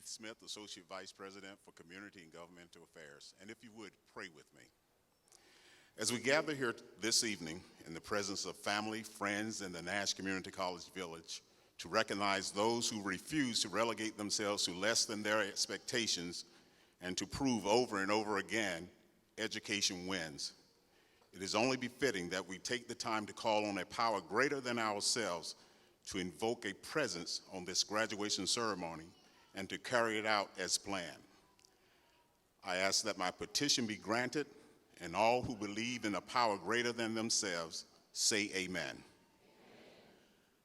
Smith, Associate Vice President for Community and Governmental Affairs. And if you would, pray with me. As we gather here this evening in the presence of family, friends, and the Nash Community College Village to recognize those who refuse to relegate themselves to less than their expectations and to prove over and over again, education wins. It is only befitting that we take the time to call on a power greater than ourselves to invoke a presence on this graduation ceremony and to carry it out as planned. I ask that my petition be granted, and all who believe in a power greater than themselves say amen. Amen.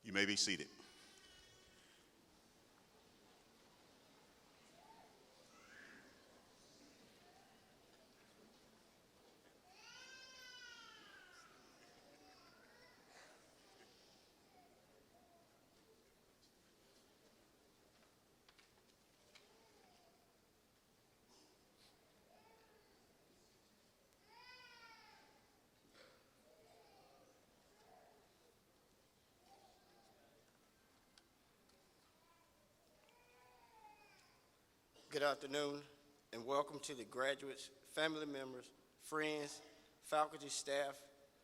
You may be seated. Good afternoon, and welcome to the graduates, family members, friends, faculty, staff,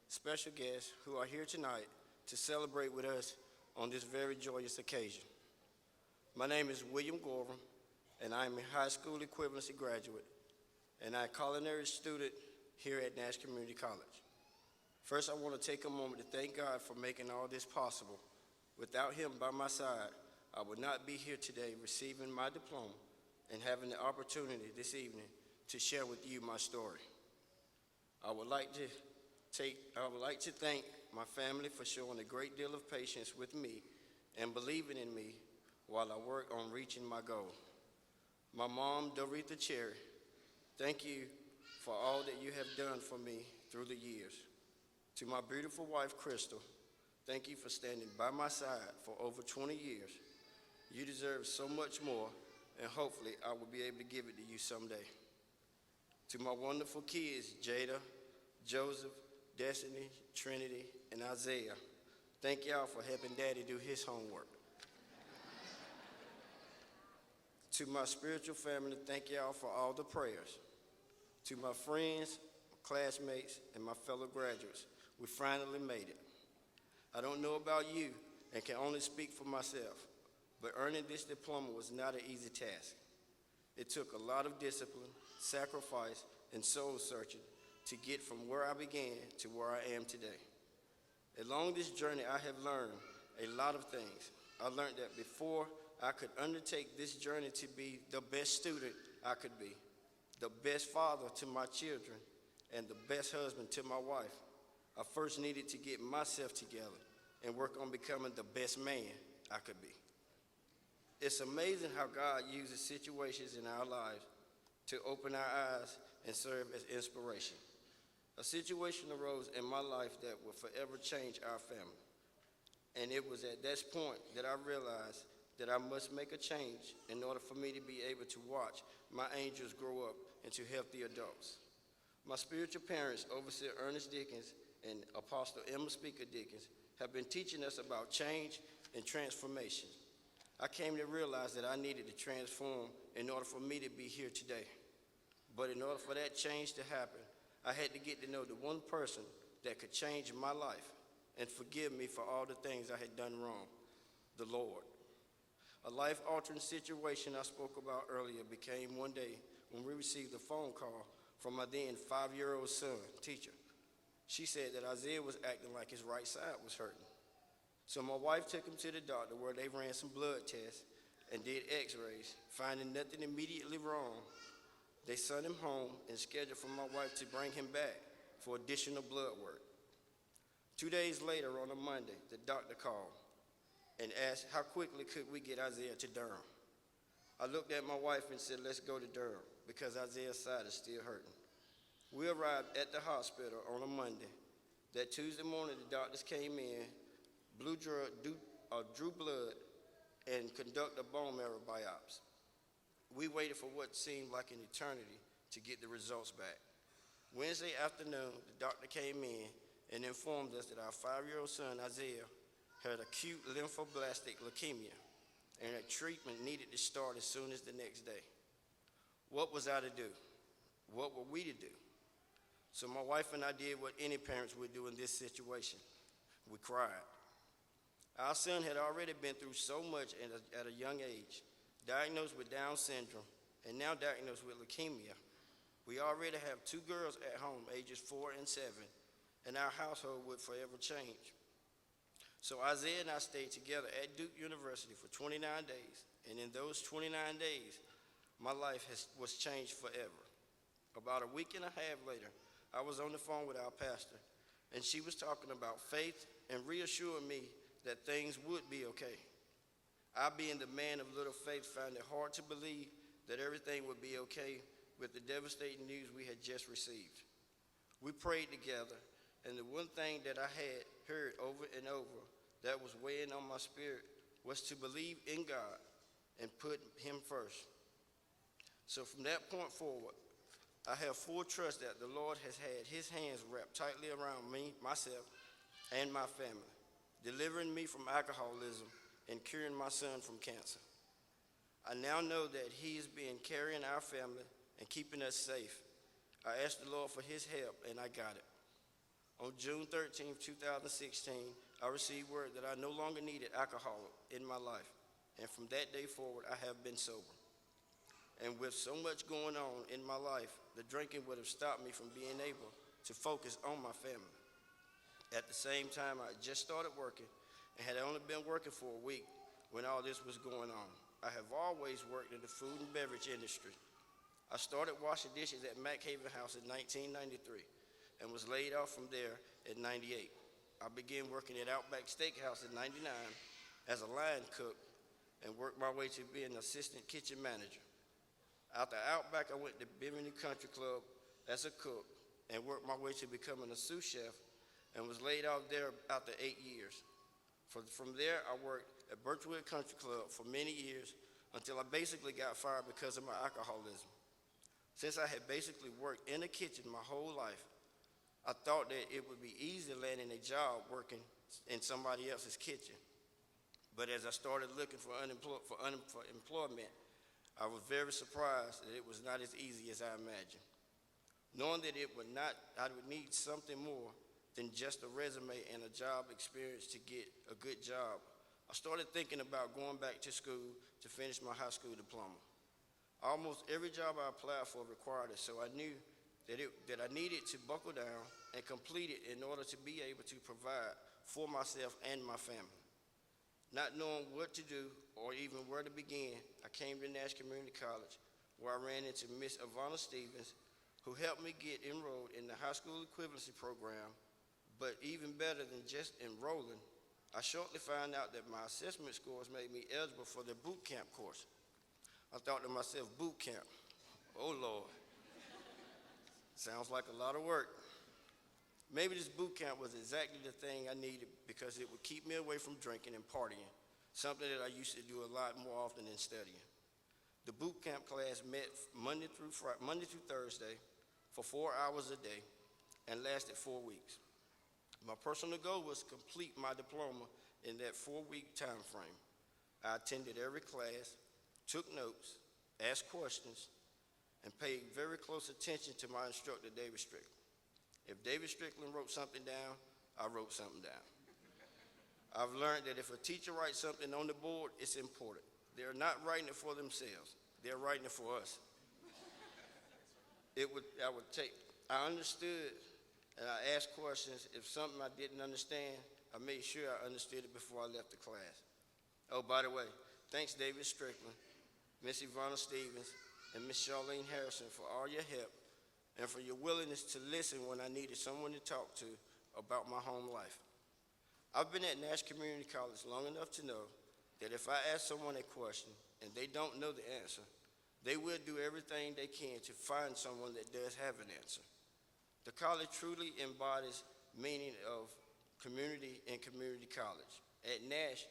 special guests who are here tonight to celebrate with us on this very joyous occasion. My name is William Gorham, and I am a high school equivalency graduate, and I'm a culinary student here at Nash Community College. First, I want to take a moment to thank God for making all this possible. Without him by my side, I would not be here today receiving my diploma and having the opportunity this evening to share with you my story. I would like to thank my family for showing a great deal of patience with me and believing in me while I work on reaching my goal. My mom, Doretha Cherry, thank you for all that you have done for me through the years. To my beautiful wife, Crystal, thank you for standing by my side for over 20 years. You deserve so much more, and hopefully I will be able to give it to you someday. To my wonderful kids, Jada, Joseph, Destiny, Trinity, and Isaiah, thank y'all for helping Daddy do his homework. To my spiritual family, thank y'all for all the prayers. To my friends, classmates, and my fellow graduates, we finally made it. I don't know about you and can only speak for myself, but earning this diploma was not an easy task. It took a lot of discipline, sacrifice, and soul searching to get from where I began to where I am today. Along this journey, I have learned a lot of things. I learned that before I could undertake this journey to be the best student I could be, the best father to my children, and the best husband to my wife, I first needed to get myself together and work on becoming the best man I could be. It's amazing how God uses situations in our lives to open our eyes and serve as inspiration. A situation arose in my life that will forever change our family. And it was at this point that I realized that I must make a change in order for me to be able to watch my angels grow up into healthy adults. My spiritual parents, Overseer Ernest Dickens and Apostle Emma Speaker Dickens, have been teaching us about change and transformation. I came to realize that I needed to transform in order for me to be here today. But in order for that change to happen, I had to get to know the one person that could change my life and forgive me for all the things I had done wrong, the Lord. A life-altering situation I spoke about earlier became one day when we received a phone call from my then 5-year-old son, teacher. She said that Isaiah was acting like his right side was hurting. So my wife took him to the doctor where they ran some blood tests and did x-rays, finding nothing immediately wrong. They sent him home and scheduled for my wife to bring him back for additional blood work. 2 days later, on a Monday, the doctor called and asked how quickly could we get Isaiah to Durham. I looked at my wife and said, let's go to Durham because Isaiah's side is still hurting. We arrived at the hospital on a Monday. That Tuesday morning, the doctors came in, drew blood, and conducted a bone marrow biopsy. We waited for what seemed like an eternity to get the results back. Wednesday afternoon, the doctor came in and informed us that our 5-year-old son, Isaiah, had acute lymphoblastic leukemia. and that treatment needed to start as soon as the next day. What was I to do? What were we to do? So my wife and I did what any parents would do in this situation. We cried. Our son had already been through so much at a young age, diagnosed with Down syndrome, and now diagnosed with leukemia. We already have 2 girls at home, ages 4 and 7, and our household would forever change. So Isaiah and I stayed together at Duke University for 29 days, and in those 29 days, my life was changed forever. About a week and a half later, I was on the phone with our pastor, and she was talking about faith and reassuring me that things would be okay. I, being the man of little faith, found it hard to believe that everything would be okay with the devastating news we had just received. We prayed together, and the one thing that I had heard over and over that was weighing on my spirit was to believe in God and put him first. So from that point forward, I have full trust that the Lord has had his hands wrapped tightly around me, myself, and my family, delivering me from alcoholism and curing my son from cancer. I now know that he has been carrying our family and keeping us safe. I asked the Lord for his help, and I got it. On June 13, 2016, I received word that I no longer needed alcohol in my life, and from that day forward, I have been sober. And with so much going on in my life, the drinking would have stopped me from being able to focus on my family. At the same time, I just started working and had only been working for a week when all this was going on. I have always worked in the food and beverage industry. I started washing dishes at Mac Haven House in 1993 and was laid off from there in 98. I began working at Outback Steakhouse in 99 as a line cook and worked my way to being an assistant kitchen manager. After Outback, I went to Bimini Country Club as a cook and worked my way to becoming a sous chef and was laid off there after 8 years. From there, I worked at Birchwood Country Club for many years until I basically got fired because of my alcoholism. Since I had basically worked in the kitchen my whole life, I thought that it would be easy landing a job working in somebody else's kitchen. But as I started looking for employment, I was very surprised that it was not as easy as I imagined. Knowing that I would need something more than just a resume and a job experience to get a good job, I started thinking about going back to school to finish my high school diploma. Almost every job I applied for required it, so I knew that I needed to buckle down and complete it in order to be able to provide for myself and my family. Not knowing what to do or even where to begin, I came to Nash Community College, where I ran into Miss Ivana Stevens, who helped me get enrolled in the high school equivalency program. But even better than just enrolling, I shortly found out that my assessment scores made me eligible for the boot camp course. I thought to myself, boot camp, oh Lord, sounds like a lot of work. Maybe this boot camp was exactly the thing I needed because it would keep me away from drinking and partying, something that I used to do a lot more often than studying. The boot camp class met Monday through Thursday for 4 hours a day and lasted 4 weeks. My personal goal was to complete my diploma in that 4-week time frame. I attended every class, took notes, asked questions, and paid very close attention to my instructor, David Strickland. If David Strickland wrote something down, I wrote something down. I've learned that if a teacher writes something on the board, it's important. They're not writing it for themselves. They're writing it for us. I understood, and I asked questions. If something I didn't understand, I made sure I understood it before I left the class. Oh, by the way, thanks David Strickland, Miss Ivana Stevens, and Miss Charlene Harrison for all your help and for your willingness to listen when I needed someone to talk to about my home life. I've been at Nash Community College long enough to know that if I ask someone a question and they don't know the answer, they will do everything they can to find someone that does have an answer. The college truly embodies meaning of community and community college. At Nash,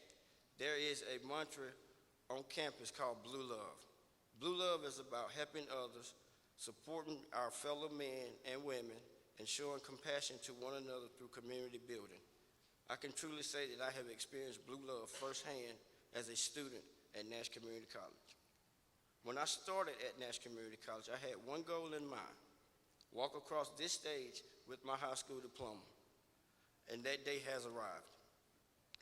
there is a mantra on campus called Blue Love. Blue Love is about helping others, supporting our fellow men and women, and showing compassion to one another through community building. I can truly say that I have experienced Blue Love firsthand as a student at Nash Community College. When I started at Nash Community College, I had one goal in mind: walk across this stage with my high school diploma. And that day has arrived.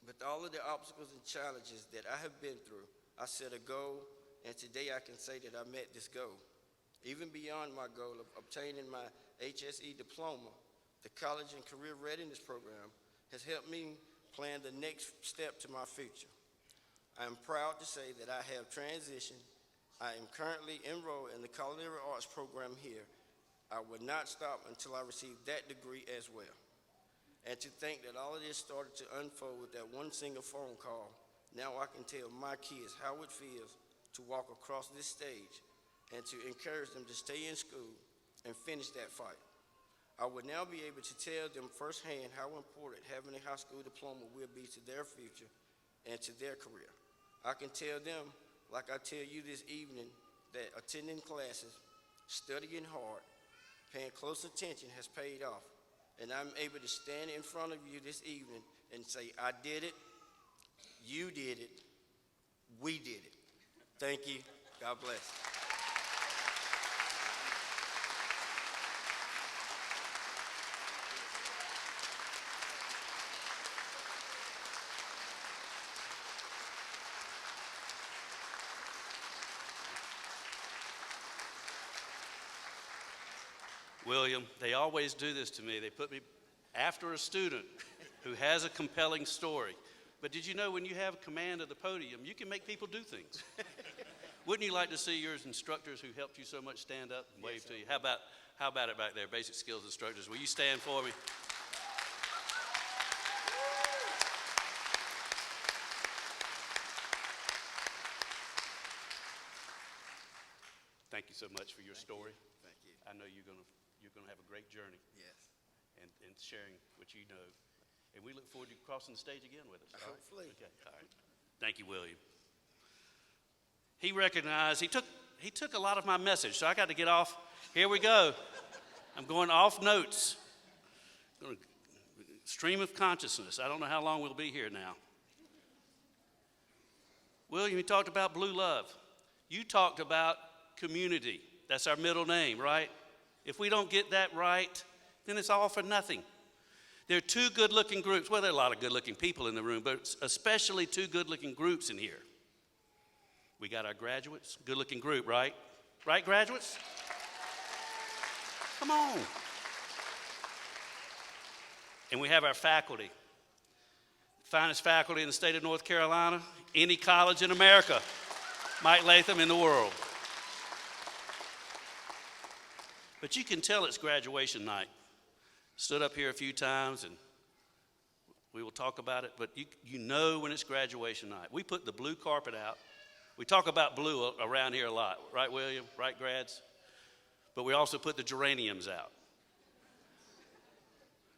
With all of the obstacles and challenges that I have been through, I set a goal, and today I can say that I met this goal. Even beyond my goal of obtaining my HSE diploma, the College and Career Readiness program has helped me plan the next step to my future. I am proud to say that I have transitioned. I am currently enrolled in the Culinary Arts program here. I would not stop until I receive that degree as well. And to think that all of this started to unfold with that one single phone call, now I can tell my kids how it feels to walk across this stage and to encourage them to stay in school and finish that fight. I would now be able to tell them firsthand how important having a high school diploma will be to their future and to their career. I can tell them, like I tell you this evening, that attending classes, studying hard, paying close attention has paid off. And I'm able to stand in front of you this evening and say, I did it, you did it, we did it. Thank you. God bless. William, they always do this to me. They put me after a student who has a compelling story. But did you know when you have command of the podium, you can make people do things? Wouldn't you like to see your instructors who helped you so much stand up and wave to you? How about it back there, basic skills instructors? Will you stand for me? Thank you so much for your story. Thank you. I know you're gonna have a great journey. Yes. And sharing what you know. And we look forward to you crossing the stage again with us. All right? Hopefully. Okay, all right. Thank you, William. He recognized, he took a lot of my message, so I got to get off. Here we go. I'm going off notes. Stream of consciousness. I don't know how long we'll be here now. William, you talked about Blue Love. You talked about community. That's our middle name, right? If we don't get that right, then it's all for nothing. There are two good-looking groups. Well, there are a lot of good-looking people in the room, but especially two good-looking groups in here. We got our graduates, good-looking group, right? Right, graduates? Come on. And we have our faculty. Finest faculty in the state of North Carolina, any college in America. Mike Latham in the world. But you can tell it's graduation night. Stood up here a few times, and we will talk about it, but you know when it's graduation night. We put the blue carpet out. We talk about blue around here a lot, right, William? Right, grads? But we also put the geraniums out.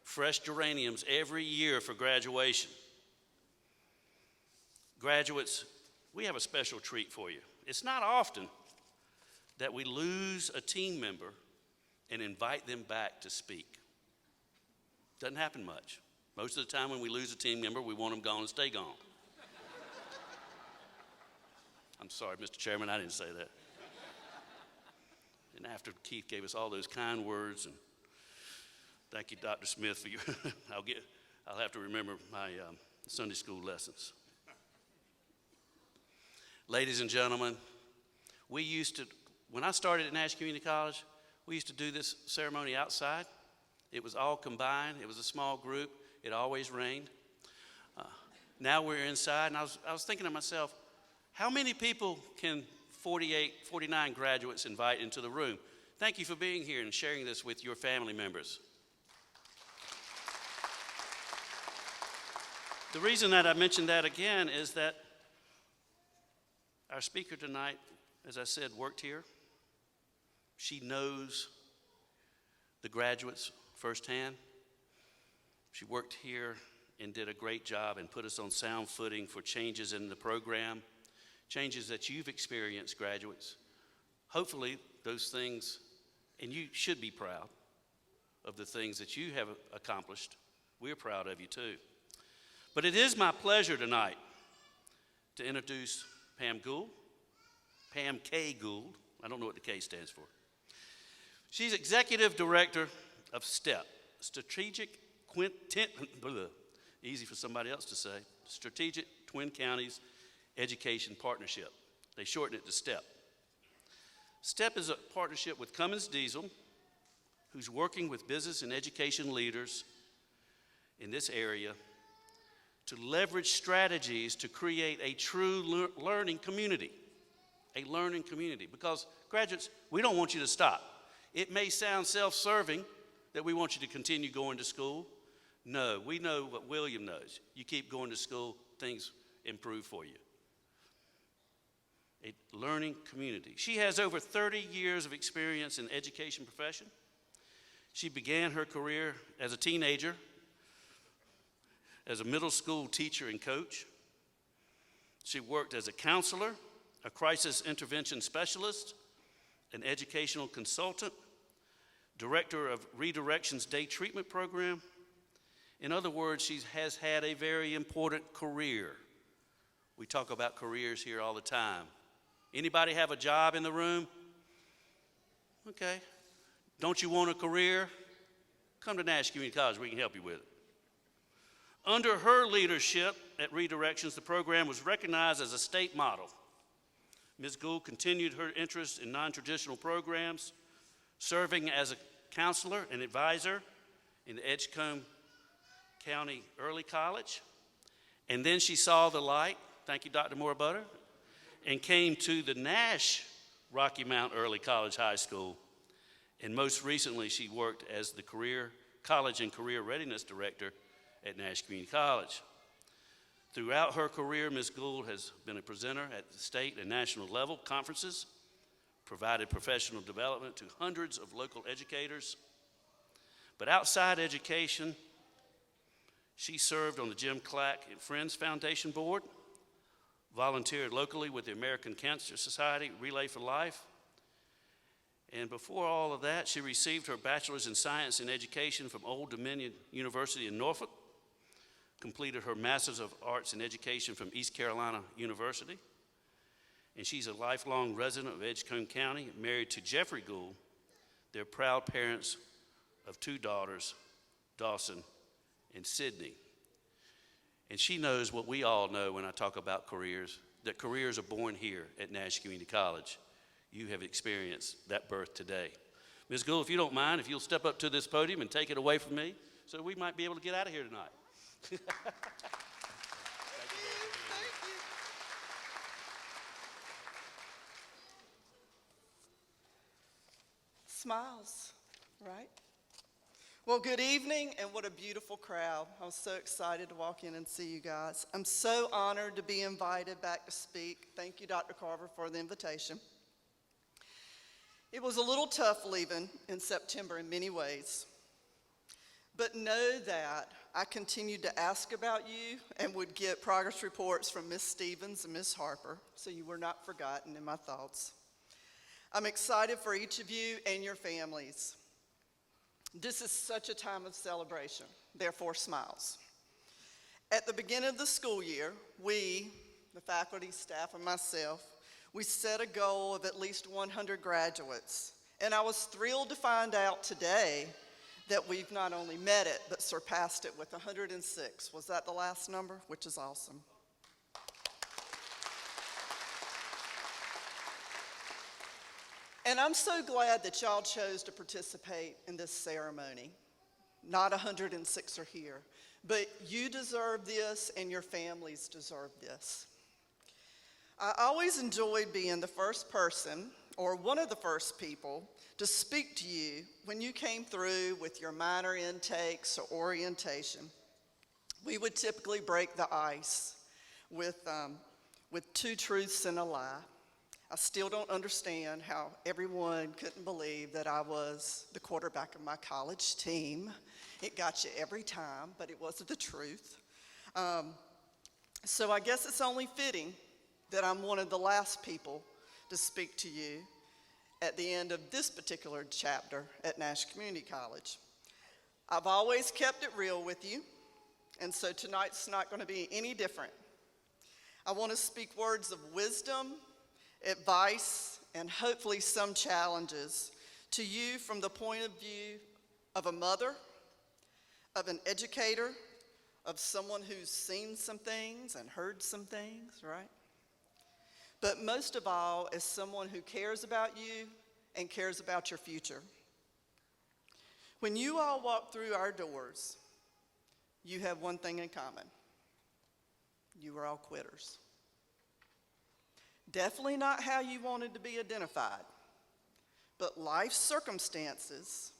Fresh geraniums every year for graduation. Graduates, we have a special treat for you. It's not often that we lose a team member and invite them back to speak. Doesn't happen much. Most of the time when we lose a team member, we want them gone and stay gone. I'm sorry, Mr. Chairman, I didn't say that. And after Keith gave us all those kind words, and thank you, Dr. Smith, for your, I'll have to remember my Sunday school lessons. Ladies and gentlemen, when I started at Nash Community College, we used to do this ceremony outside. It was all combined. It was a small group. It always rained. Now we're inside, and I was thinking to myself, how many people can 49 graduates invite into the room? Thank you for being here and sharing this with your family members. The reason that I mentioned that again is that our speaker tonight, as I said, worked here. She knows the graduates firsthand. She worked here and did a great job and put us on sound footing for changes in the program, changes that you've experienced, graduates. Hopefully those things, and you should be proud of the things that you have accomplished. We're proud of you too. But it is my pleasure tonight to introduce Pam Gould, Pam K. Gould. I don't know what the K stands for. She's Executive Director of STEP, Strategic easy for somebody else to say, Strategic Twin Counties Education Partnership. They shorten it to STEP. STEP is a partnership with Cummins Diesel, who's working with business and education leaders in this area to leverage strategies to create a true learning community. A learning community. Because graduates, we don't want you to stop. It may sound self-serving that we want you to continue going to school. No, we know what William knows. You keep going to school, things improve for you. A learning community. She has over 30 years of experience in the education profession. She began her career as a teenager, as a middle school teacher and coach. She worked as a counselor, a crisis intervention specialist, an educational consultant, director of Redirection's day treatment program. In other words, she has had a very important career. We talk about careers here all the time. Anybody have a job in the room? Okay. Don't you want a career? Come to Nash Community College, we can help you with it. Under her leadership at Redirections, the program was recognized as a state model. Ms. Gould continued her interest in non-traditional programs, serving as a counselor and advisor in the Edgecombe County Early College. And then she saw the light, thank you, Dr. Mohrbutter, and came to the Nash Rocky Mount Early College High School. And most recently, she worked as the College and Career Readiness Director at Nash Community College. Throughout her career, Ms. Gould has been a presenter at the state and national level conferences, provided professional development to hundreds of local educators. But outside education, she served on the Jim Clack and Friends Foundation Board, volunteered locally with the American Cancer Society Relay for Life, and before all of that, she received her bachelor's in science and education from Old Dominion University in Norfolk, completed her master's of arts in education from East Carolina University, and she's a lifelong resident of Edgecombe County, married to Jeffrey Gould. They're proud parents of two daughters, Dawson and Sydney. And she knows what we all know when I talk about careers, that careers are born here at Nash Community College. You have experienced that birth today. Ms. Gould, if you don't mind, if you'll step up to this podium and take it away from me, so we might be able to get out of here tonight. Thank you. Smiles, right? Well, good evening, and what a beautiful crowd. I was so excited to walk in and see you guys. I'm so honored to be invited back to speak. Thank you, Dr. Carver, for the invitation. It was a little tough leaving in September in many ways, but know that I continued to ask about you and would get progress reports from Miss Stevens and Miss Harper, so you were not forgotten in my thoughts. I'm excited for each of you and your families. This is such a time of celebration, therefore smiles. At the beginning of the school year, we, the faculty, staff, and myself, we set a goal of at least 100 graduates, and I was thrilled to find out today that we've not only met it, but surpassed it with 106. Was that the last number? Which is awesome. And I'm so glad that y'all chose to participate in this ceremony. Not 106 are here, but you deserve this and your families deserve this. I always enjoyed being the first person, or one of the first people, to speak to you when you came through with your minor intakes or orientation. We would typically break the ice with two truths and a lie. I still don't understand how everyone couldn't believe that I was the quarterback of my college team. It got you every time, but it wasn't the truth. So I guess it's only fitting that I'm one of the last people to speak to you at the end of this particular chapter at Nash Community College. I've always kept it real with you, and so tonight's not going to be any different. I want to speak words of wisdom, advice, and hopefully some challenges to you from the point of view of a mother, of an educator, of someone who's seen some things and heard some things, right? But most of all, as someone who cares about you and cares about your future. When you all walk through our doors, you have one thing in common. You were all quitters. Definitely not how you wanted to be identified, but life circumstances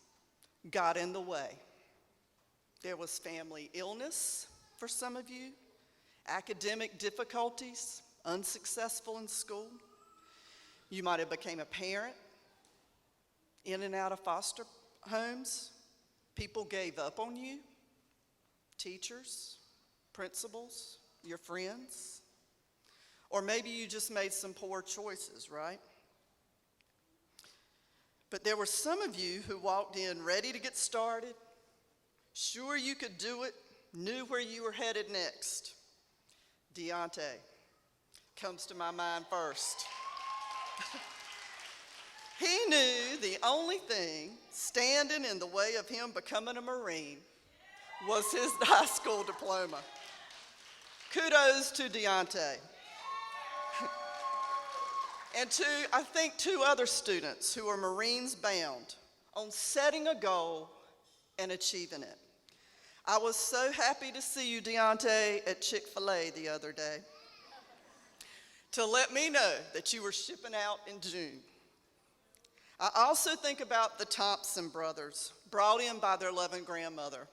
got in the way. There was family illness for some of you, academic difficulties, unsuccessful in school. You might have become a parent, in and out of foster homes. People gave up on you, teachers, principals, your friends. Or maybe you just made some poor choices, right? But there were some of you who walked in ready to get started, sure you could do it, knew where you were headed next. Deontay comes to my mind first. He knew the only thing standing in the way of him becoming a Marine was his high school diploma. Kudos to Deontay. And to, I think, 2 other students who are Marines bound on setting a goal and achieving it. I was so happy to see you, Deontay, at Chick-fil-A the other day to let me know that you were shipping out in June. I also think about the Thompson brothers, brought in by their loving grandmother.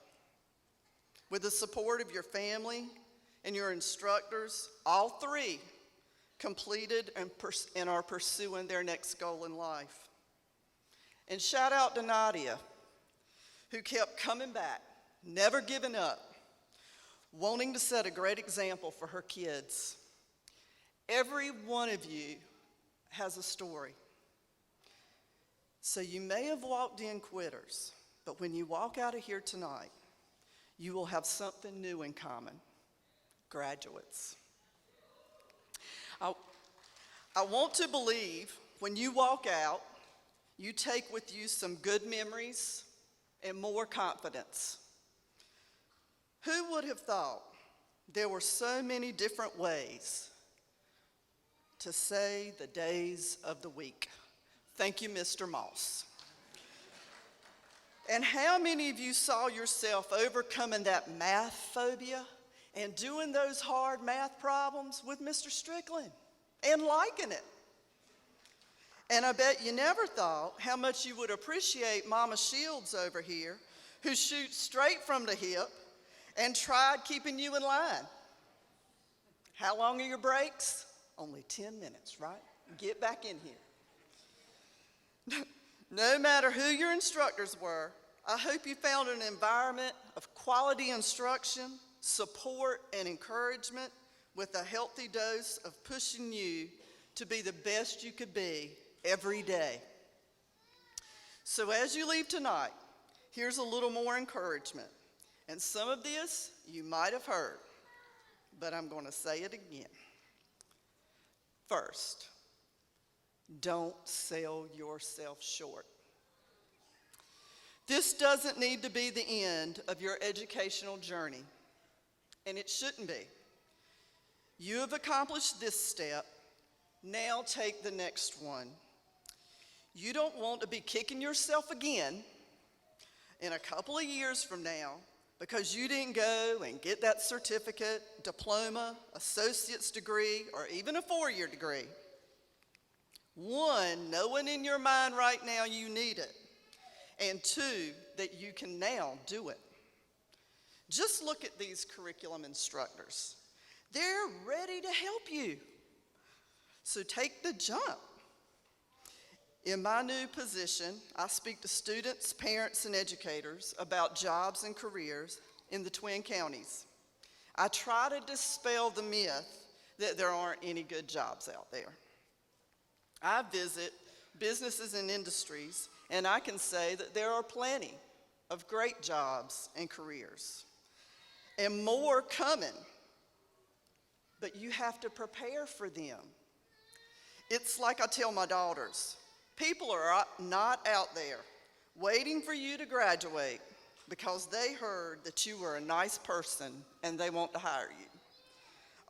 With the support of your family and your instructors, all 3 completed and are pursuing their next goal in life. And shout out to Nadia, who kept coming back, never giving up, wanting to set a great example for her kids. Every one of you has a story. So you may have walked in quitters, but when you walk out of here tonight, you will have something new in common. Graduates. I want to believe when you walk out, you take with you some good memories and more confidence. Who would have thought there were so many different ways to say the days of the week? Thank you, Mr. Moss. And how many of you saw yourself overcoming that math phobia and doing those hard math problems with Mr. Strickland and liking it? And I bet you never thought how much you would appreciate Mama Shields over here, who shoots straight from the hip and tried keeping you in line. How long are your breaks? Only 10 minutes, right? Get back in here. No matter who your instructors were, I hope you found an environment of quality instruction, support, and encouragement with a healthy dose of pushing you to be the best you could be every day. So as you leave tonight, here's a little more encouragement. And some of this you might have heard, but I'm going to say it again. First, don't sell yourself short. This doesn't need to be the end of your educational journey, and it shouldn't be. You have accomplished this step. Now take the next one. You don't want to be kicking yourself again in a couple of years from now because you didn't go and get that certificate, diploma, associate's degree, or even a 4-year degree. 1, knowing in your mind right now you need it, and 2, that you can now do it. Just look at these curriculum instructors. They're ready to help you. So take the jump. In my new position, I speak to students, parents, and educators about jobs and careers in the Twin Counties. I try to dispel the myth that there aren't any good jobs out there. I visit businesses and industries, and I can say that there are plenty of great jobs and careers, and more coming. but you have to prepare for them. It's like I tell my daughters, people are not out there waiting for you to graduate because they heard that you were a nice person and they want to hire you.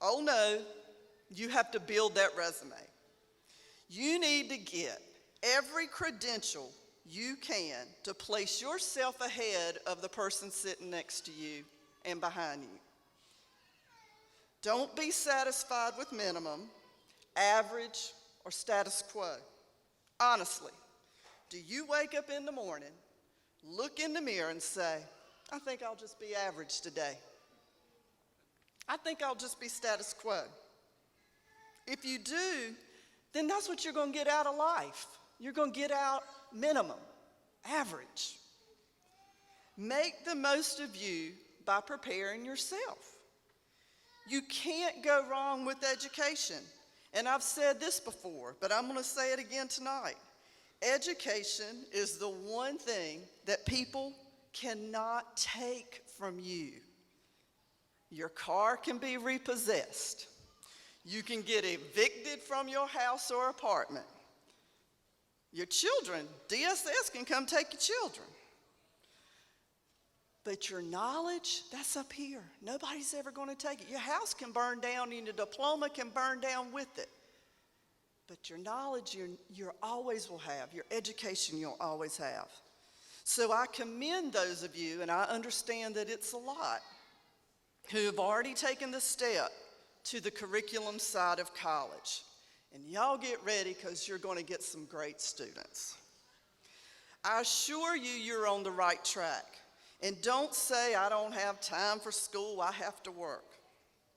Oh no, you have to build that resume. You need to get every credential you can to place yourself ahead of the person sitting next to you and behind you. Don't be satisfied with minimum, average, or status quo. Honestly, do you wake up in the morning, look in the mirror and say, I think I'll just be average today. I think I'll just be status quo. If you do, then that's what you're going to get out of life. You're going to get out minimum, average. Make the most of you by preparing yourself. You can't go wrong with education. And I've said this before, but I'm going to say it again tonight. Education is the one thing that people cannot take from you. Your car can be repossessed. You can get evicted from your house or apartment. Your children, DSS can come take your children. But your knowledge, that's up here. Nobody's ever going to take it. Your house can burn down and your diploma can burn down with it. But your knowledge, you always will have. Your education, you'll always have. So I commend those of you, and I understand that it's a lot, who have already taken the step to the curriculum side of college. And y'all get ready because you're going to get some great students. I assure you, you're on the right track. And don't say, I don't have time for school, I have to work.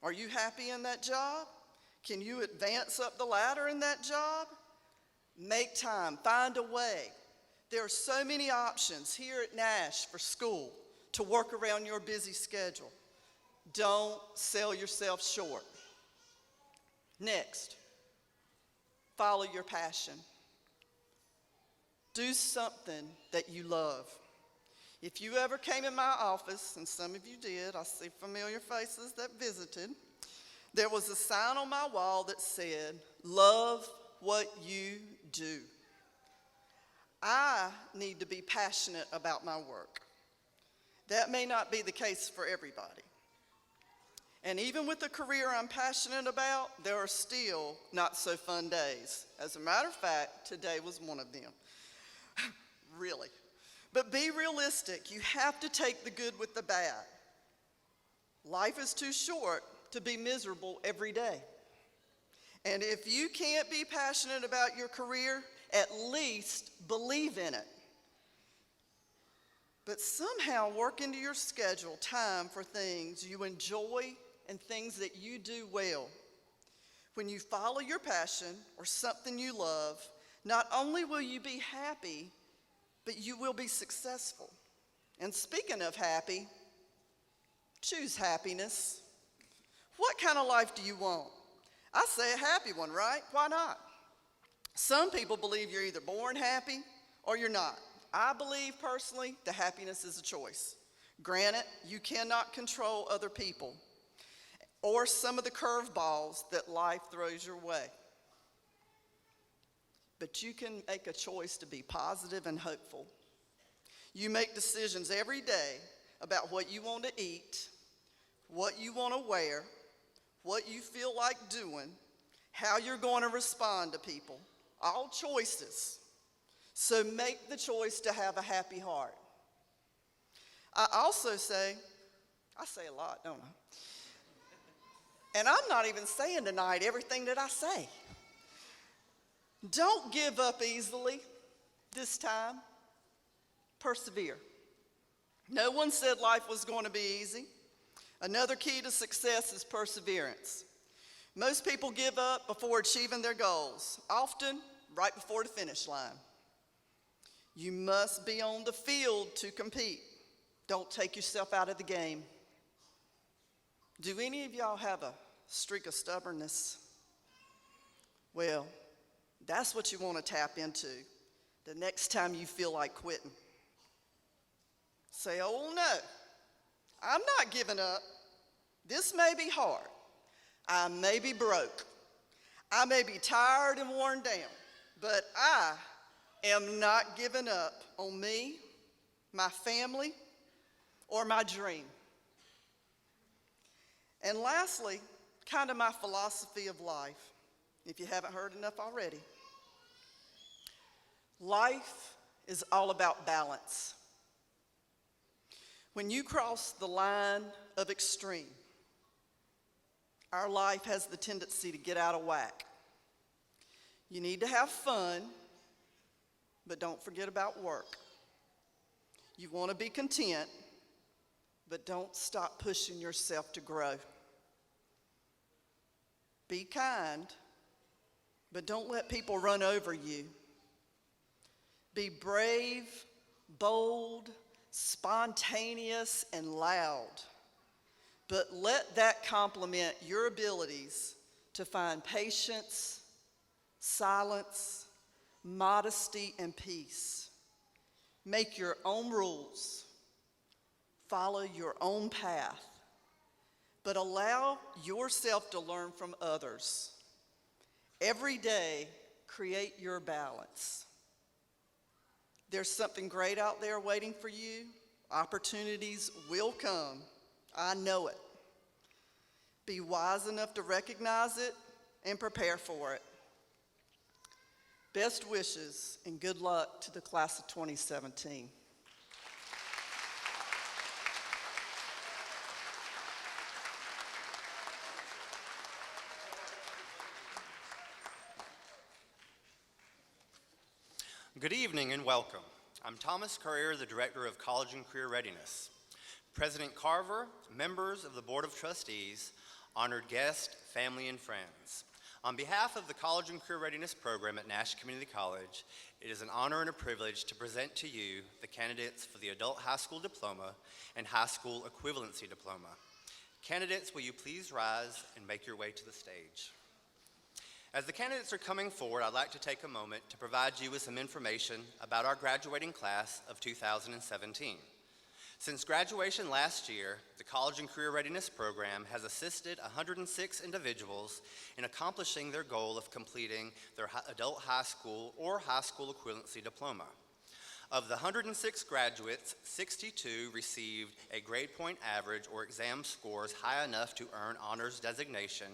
Are you happy in that job? Can you advance up the ladder in that job? Make time, find a way. There are so many options here at Nash for school to work around your busy schedule. Don't sell yourself short. Next, follow your passion. Do something that you love. If you ever came in my office, and some of you did, I see familiar faces that visited, there was a sign on my wall that said, love what you do. I need to be passionate about my work. That may not be the case for everybody. And even with the career I'm passionate about, there are still not so fun days. As a matter of fact, today was one of them. Really. But be realistic. You have to take the good with the bad. Life is too short to be miserable every day. And if you can't be passionate about your career, at least believe in it. But somehow work into your schedule time for things you enjoy and things that you do well. When you follow your passion or something you love, not only will you be happy, but you will be successful. And speaking of happy, choose happiness. What kind of life do you want? I say a happy one, right? Why not? Some people believe you're either born happy or you're not. I believe personally that happiness is a choice. Granted, you cannot control other people or some of the curveballs that life throws your way. But you can make a choice to be positive and hopeful. You make decisions every day about what you want to eat, what you want to wear, what you feel like doing, how you're going to respond to people. All choices. So make the choice to have a happy heart. I say a lot, don't I? And I'm not even saying tonight everything that I say. Don't give up easily this time. Persevere. No one said life was going to be easy. Another key to success is perseverance. Most people give up before achieving their goals, often right before the finish line. You must be on the field to compete. Don't take yourself out of the game. Do any of y'all have a streak of stubbornness? Well, that's what you want to tap into the next time you feel like quitting. Say, oh no, I'm not giving up. This may be hard. I may be broke. I may be tired and worn down, but I am not giving up on me, my family, or my dream. And lastly, kind of my philosophy of life, if you haven't heard enough already. Life is all about balance. When you cross the line of extreme, our life has the tendency to get out of whack. You need to have fun, but don't forget about work. You want to be content, but don't stop pushing yourself to grow. Be kind, but don't let people run over you. Be brave, bold, spontaneous, and loud, but let that complement your abilities to find patience, silence, modesty, and peace. Make your own rules, follow your own path, but allow yourself to learn from others. Every day, create your balance. There's something great out there waiting for you. Opportunities will come. I know it. Be wise enough to recognize it and prepare for it. Best wishes and good luck to the class of 2017. Good evening and welcome. I'm Thomas Currier, the Director of College and Career Readiness. President Carver, members of the Board of Trustees, honored guests, family, and friends. On behalf of the College and Career Readiness Program at Nash Community College, it is an honor and a privilege to present to you the candidates for the Adult High School Diploma and High School Equivalency Diploma. Candidates, will you please rise and make your way to the stage? As the candidates are coming forward, I'd like to take a moment to provide you with some information about our graduating class of 2017. Since graduation last year, the College and Career Readiness Program has assisted 106 individuals in accomplishing their goal of completing their adult high school or high school equivalency diploma. Of the 106 graduates, 62 received a grade point average or exam scores high enough to earn honors designation,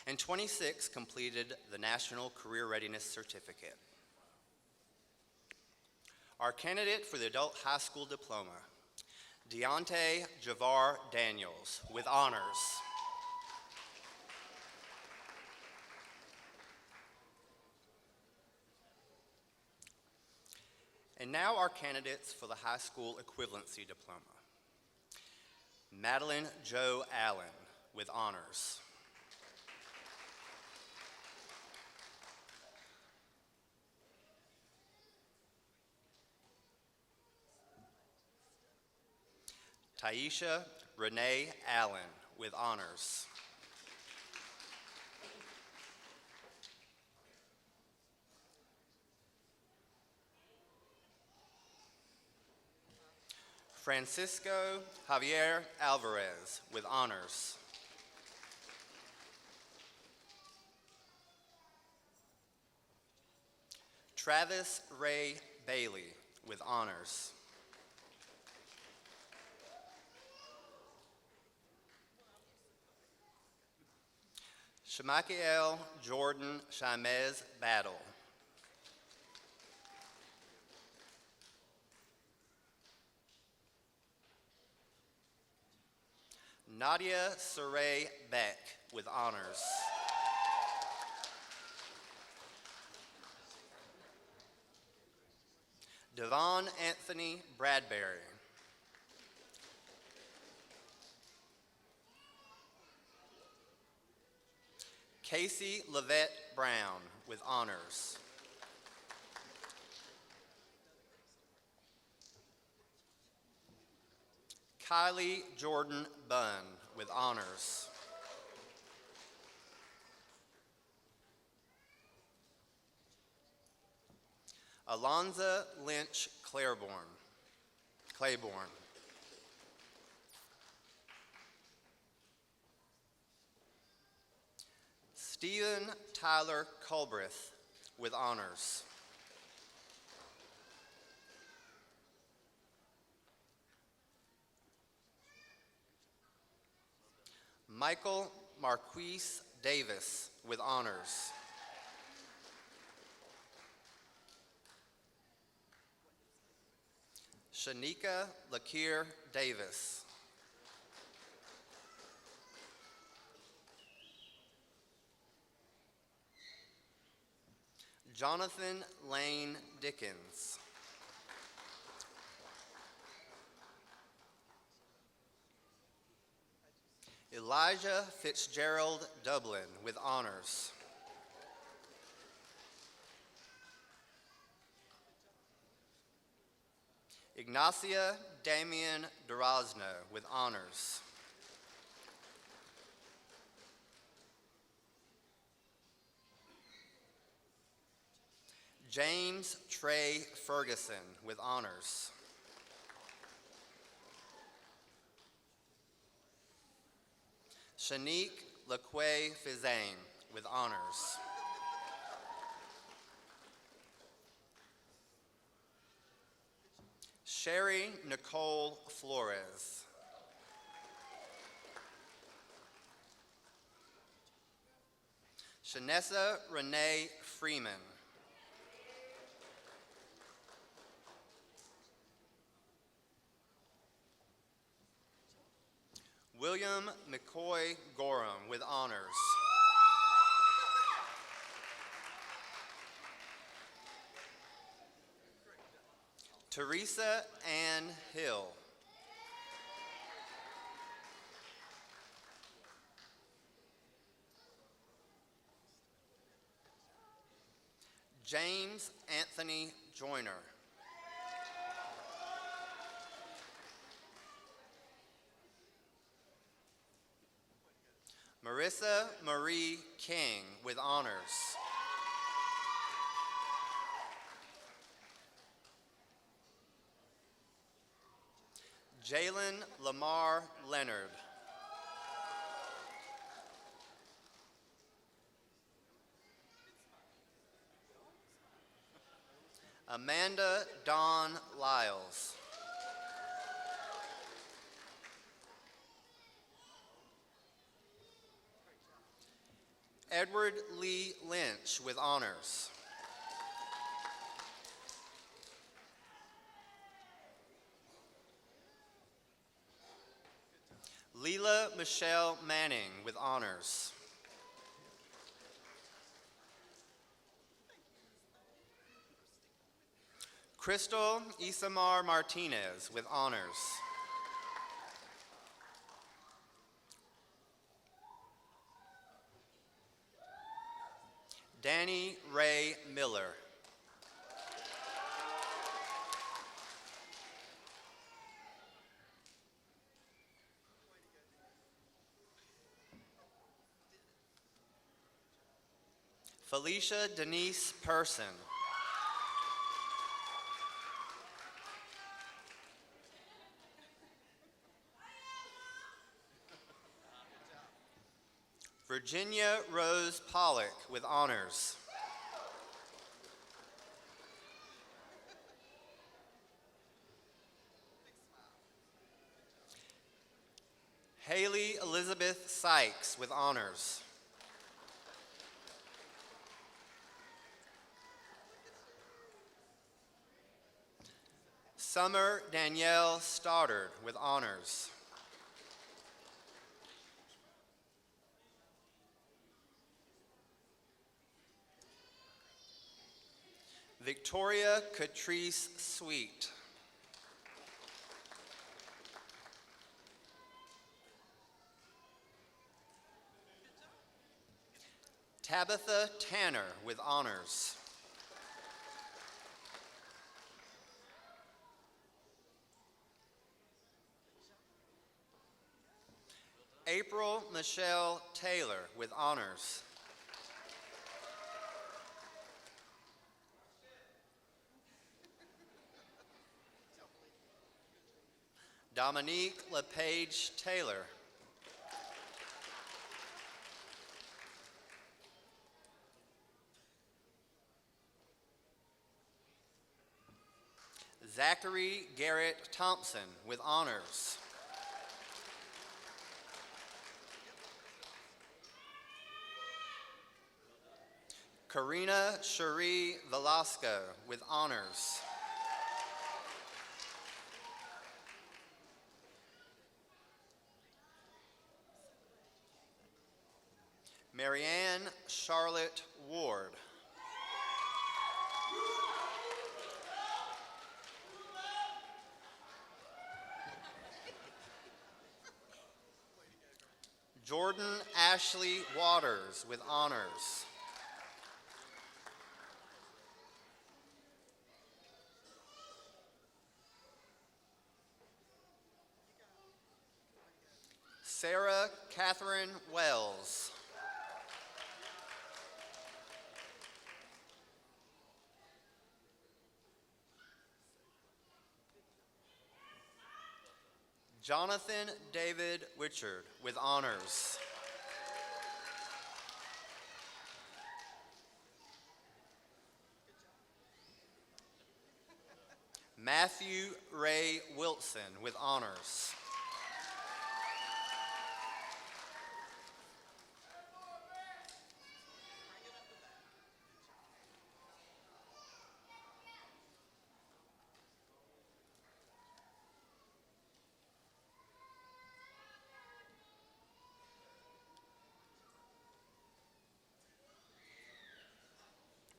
and 26 completed the National Career Readiness Certificate. Our candidate for the Adult High School Diploma, Deontay Javar Daniels, with honors. And now our candidates for the High School Equivalency Diploma. Madeline Jo Allen, with honors. Taisha Renee Allen, with honors. Francisco Javier Alvarez, with honors. Travis Ray Bailey, with honors. Shamakiel Jordan Shamez Battle. Nadia Saray Beck, with honors. Devon Anthony Bradbury. Casey Lavette Brown, with honors. Kylie Jordan Bunn, with honors. Alonza Lynch Claiborne. Stephen Tyler Culbreth with honors. Michael Marquise Davis with honors. Shanika Lakir Davis. Jonathan Lane Dickens. Elijah Fitzgerald Dublin with honors. Ignacia Damian Durazno with honors. James Trey Ferguson with honors. Shanique LaQuay Fizane with honors. Sherry Nicole Flores. Shanessa Renee Freeman. William McCoy Gorham with honors. Teresa Ann Hill. James Anthony Joyner. Marissa Marie King with honors. Jalen Lamar Leonard. Amanda Dawn Lyles. Edward Lee Lynch with honors. Leela Michelle Manning with honors. Crystal Isamar Martinez with honors. Danny Ray Miller. Felicia Denise Person. Virginia Rose Pollock with honors. Haley Elizabeth Sykes with honors. Summer Danielle Stoddard with honors. Victoria Catrice Sweet. Tabitha Tanner with honors. April Michelle Taylor with honors. Dominique LePage Taylor. Zachary Garrett Thompson with honors. Karina Cherie Velasco with honors. Marianne Charlotte Ward. Jordan Ashley Waters with honors. Sarah Catherine Wells. Jonathan David Witchard with honors. Matthew Ray Wilson with honors.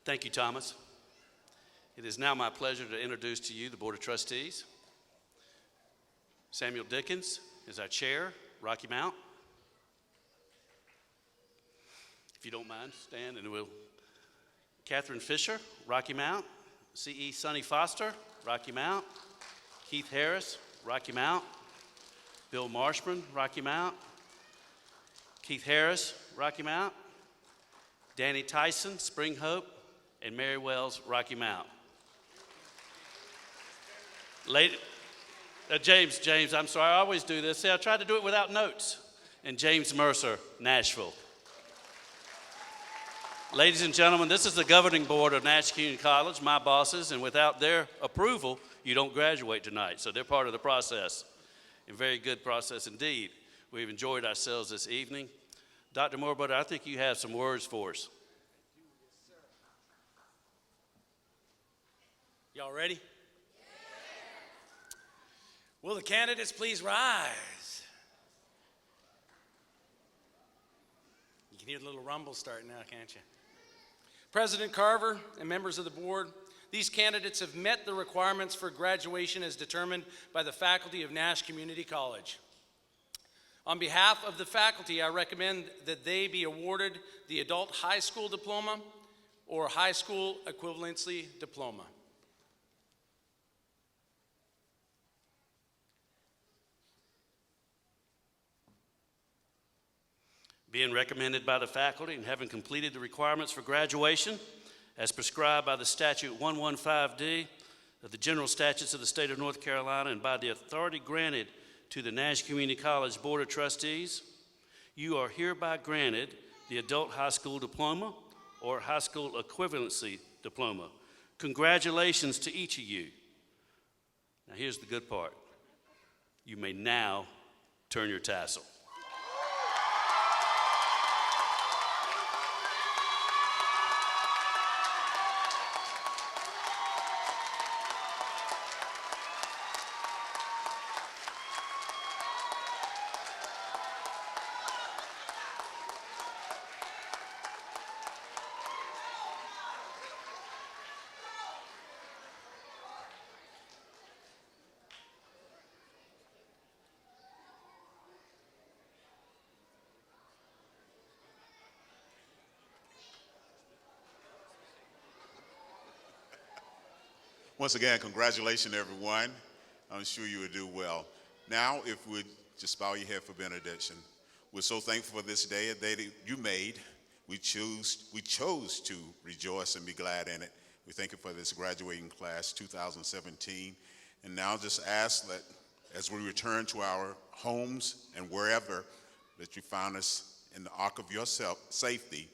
Thank you, Thomas. It is now my pleasure to introduce to you the Board of Trustees. Samuel Dickens is our chair. Rocky Mount. If you don't mind, stand and we'll. Catherine Fisher, Rocky Mount. C.E. Sonny Foster, Rocky Mount. Keith Harris, Rocky Mount. Bill Marshman, Rocky Mount. Keith Harris, Rocky Mount. Danny Tyson, Spring Hope. And Mary Wells, Rocky Mount. James, I'm sorry, I always do this. See, I tried to do it without notes. And James Mercer, Nashville. Ladies and gentlemen, this is the governing board of Nash Community College, my bosses, and without their approval, you don't graduate tonight. So they're part of the process. A very good process indeed. We've enjoyed ourselves this evening. Dr. Mohrbutter, I think you have some words for us. Y'all ready? Will the candidates please rise? You can hear the little rumble starting now, can't you? President Carver and members of the board, these candidates have met the requirements for graduation as determined by the faculty of Nash Community College. On behalf of the faculty, I recommend that they be awarded the Adult High School Diploma or High School Equivalency Diploma. Being recommended by the faculty and having completed the requirements for graduation as prescribed by the statute 115D of the General Statutes of the State of North Carolina and by the authority granted to the Nash Community College Board of Trustees, you are hereby granted the Adult High School Diploma or High School Equivalency Diploma. Congratulations to each of you. Now here's the good part. You may now turn your tassel. Once again, congratulations, everyone. I'm sure you will do well. Now, if we just bow your head for benediction. We're so thankful for this day, a day that you made. We chose to rejoice and be glad in it. We thank you for this graduating class 2017. And now just ask that as we return to our homes and wherever, that you found us in the ark of your safety.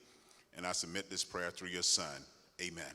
And I submit this prayer through your Son. Amen.